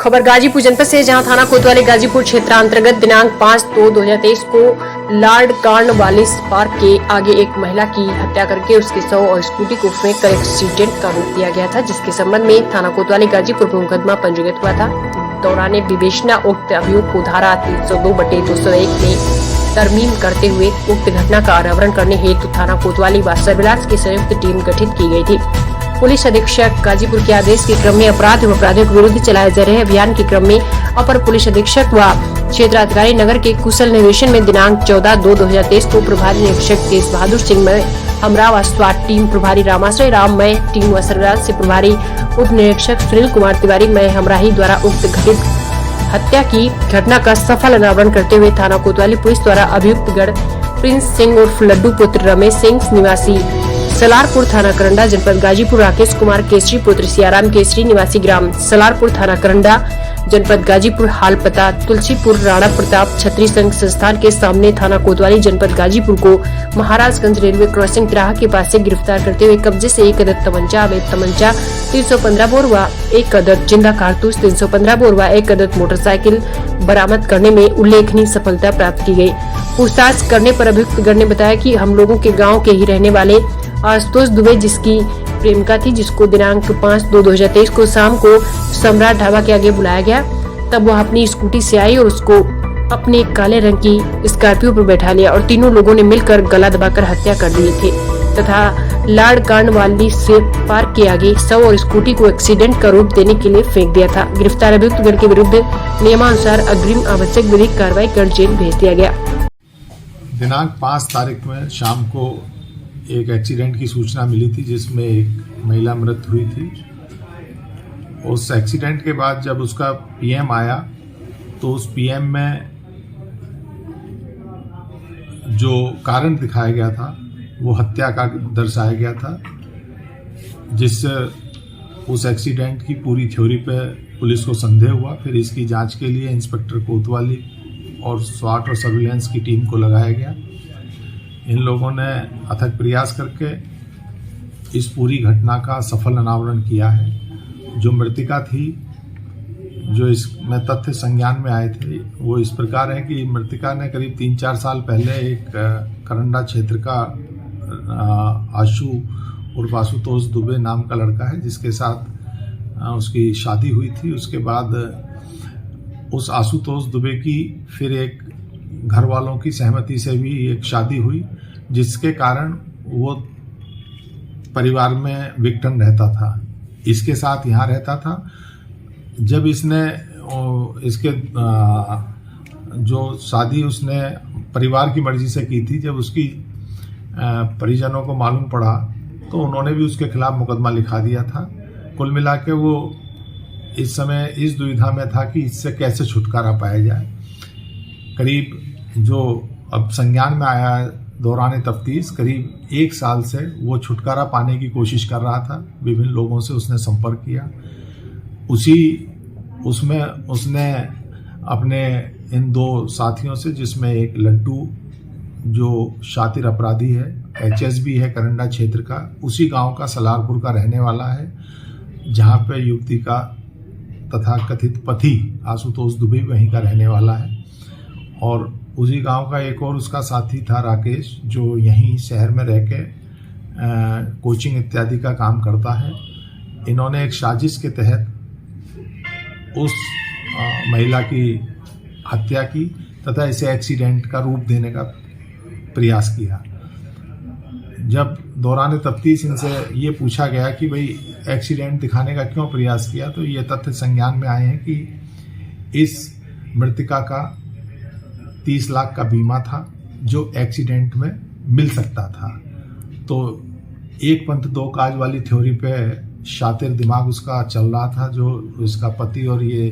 खबर गाजीपुर जनपद से, जहां थाना कोतवाली गाजीपुर क्षेत्रांतर्गत दिनांक 5/2/2023 को लार्ड कांड वाली पार्क के आगे एक महिला की हत्या करके उसके शव और स्कूटी को फेंक कर एक्सीडेंट का रूप दिया गया था, जिसके संबंध में थाना कोतवाली गाजीपुर पर मुकदमा पंजीकृत हुआ था। दौरान विवेचना उक्त अभियुक्त को धारा 302/201 में तरमीम करते हुए उक्त घटना का अनावरण करने हेतु थाना कोतवाली व सर्विलांस की संयुक्त टीम गठित की गई थी। पुलिस अधीक्षक गाजीपुर के आदेश के क्रम में अपराध एवं अपराधियों के विरुद्ध चलाए जा रहे अभियान के क्रम में अपर पुलिस अधीक्षक व क्षेत्राधिकारी नगर के कुशल निरीक्षण में दिनांक 14/2/2023 को प्रभारी निरीक्षक तेज बहादुर सिंह मय हमरा व स्वाट टीम प्रभारी रामाश्रय राम मय टीम व सर्विलांस से प्रभारी उप निरीक्षक सुनील कुमार तिवारी मय हमराही द्वारा उक्त घटित हत्या की घटना का सफल अनावरण करते हुए थाना कोतवाली पुलिस द्वारा अभियुक्त गढ़ प्रिंस सिंह उर्फ लड्डू पुत्र रमेश सिंह निवासी सलारपुर थाना करंडा जनपद गाजीपुर, राकेश कुमार केसरी पुत्र सियाराम केसरी निवासी ग्राम सलारपुर थाना करंडा जनपद गाजीपुर, हाल पता तुलसीपुर राणा प्रताप छत्री संघ संस्थान के सामने थाना कोतवाली जनपद गाजीपुर को महाराजगंज रेलवे क्रॉसिंग तिराहा के पास से गिरफ्तार करते हुए कब्जे से एक अदद तमंचा, अवैध तमंचा 315 बोर व एक अदद जिंदा कारतूस 315 बोर व एक अदद मोटरसाइकिल बरामद करने में उल्लेखनीय सफलता प्राप्त की गयी। पूछताछ करने पर अभियुक्त गण ने बताया कि हम लोगों के गाँव के ही रहने वाले आशुतोष दुबे, जिसकी प्रेमिका थी, जिसको दिनांक 5/2/2023 को शाम को सम्राट ढाबा के आगे बुलाया गया। तब वह अपनी स्कूटी से आई और उसको अपने काले रंग की स्कॉर्पियो पर बैठा लिया और तीनों लोगों ने मिलकर गला दबाकर हत्या कर दिए थे तथा लार्ड कांड वाली से पार्क के आगे शव और स्कूटी को एक्सीडेंट का रूप देने के लिए फेंक दिया था। गिरफ्तार अभियुक्त गण के विरुद्ध नियमानुसार अग्रिम आवश्यक विधिक कार्रवाई कर जेल भेज दिया गया। दिनांक 5 तारीख में शाम को एक एक्सीडेंट की सूचना मिली थी, जिसमें एक महिला मृत हुई थी। उस एक्सीडेंट के बाद जब उसका पीएम आया तो उस पीएम में जो कारण दिखाया गया था वो हत्या का दर्शाया गया था, जिससे उस एक्सीडेंट की पूरी थ्योरी पे पुलिस को संदेह हुआ। फिर इसकी जांच के लिए इंस्पेक्टर कोतवाली और स्वाट और सर्विलांस की टीम को लगाया गया। इन लोगों ने अथक प्रयास करके इस पूरी घटना का सफल अनावरण किया है। जो मृतिका थी, जो इसमें तथ्य संज्ञान में आए थे, वो इस प्रकार है कि मृतिका ने करीब 3-4 साल पहले एक करंडा क्षेत्र का आशु उर्फ आशुतोष दुबे नाम का लड़का है, जिसके साथ उसकी शादी हुई थी। उसके बाद उस आशुतोष दुबे की फिर एक घर वालों की सहमति से भी एक शादी हुई, जिसके कारण वो परिवार में विक्टिम रहता था, इसके साथ यहाँ रहता था। जब इसने इसके जो शादी उसने परिवार की मर्जी से की थी, जब उसकी परिजनों को मालूम पड़ा तो उन्होंने भी उसके खिलाफ मुकदमा लिखा दिया था। कुल मिला के वो इस समय इस दुविधा में था कि इससे कैसे छुटकारा पाया जाए। करीब जो अब संज्ञान में आया दौरान तफ्तीश, करीब 1 साल से वो छुटकारा पाने की कोशिश कर रहा था। विभिन्न लोगों से उसने संपर्क किया। उसमें उसने अपने इन 2 साथियों से, जिसमें एक लड्डू जो शातिर अपराधी है, HSB है करंडा क्षेत्र का, उसी गांव का सलारपुर का रहने वाला है, जहां पे युवती का तथा कथित पति आशुतोष दुबे वहीं का रहने वाला है। और उसी गांव का एक और उसका साथी था राकेश, जो यहीं शहर में रह के कोचिंग इत्यादि का काम करता है। इन्होंने एक साजिश के तहत उस महिला की हत्या की तथा इसे एक्सीडेंट का रूप देने का प्रयास किया। जब दौरान तफ्तीश इनसे ये पूछा गया कि भाई एक्सीडेंट दिखाने का क्यों प्रयास किया, तो ये तथ्य संज्ञान में आए हैं कि इस मृतिका का 30 लाख का बीमा था, जो एक्सीडेंट में मिल सकता था। तो एक पंथ दो काज वाली थ्योरी पे शातिर दिमाग उसका चल रहा था, जो इसका पति और ये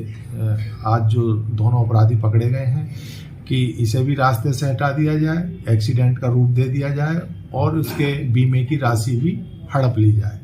आज जो दोनों अपराधी पकड़े गए हैं, कि इसे भी रास्ते से हटा दिया जाए, एक्सीडेंट का रूप दे दिया जाए और उसके बीमे की राशि भी हड़प ली जाए।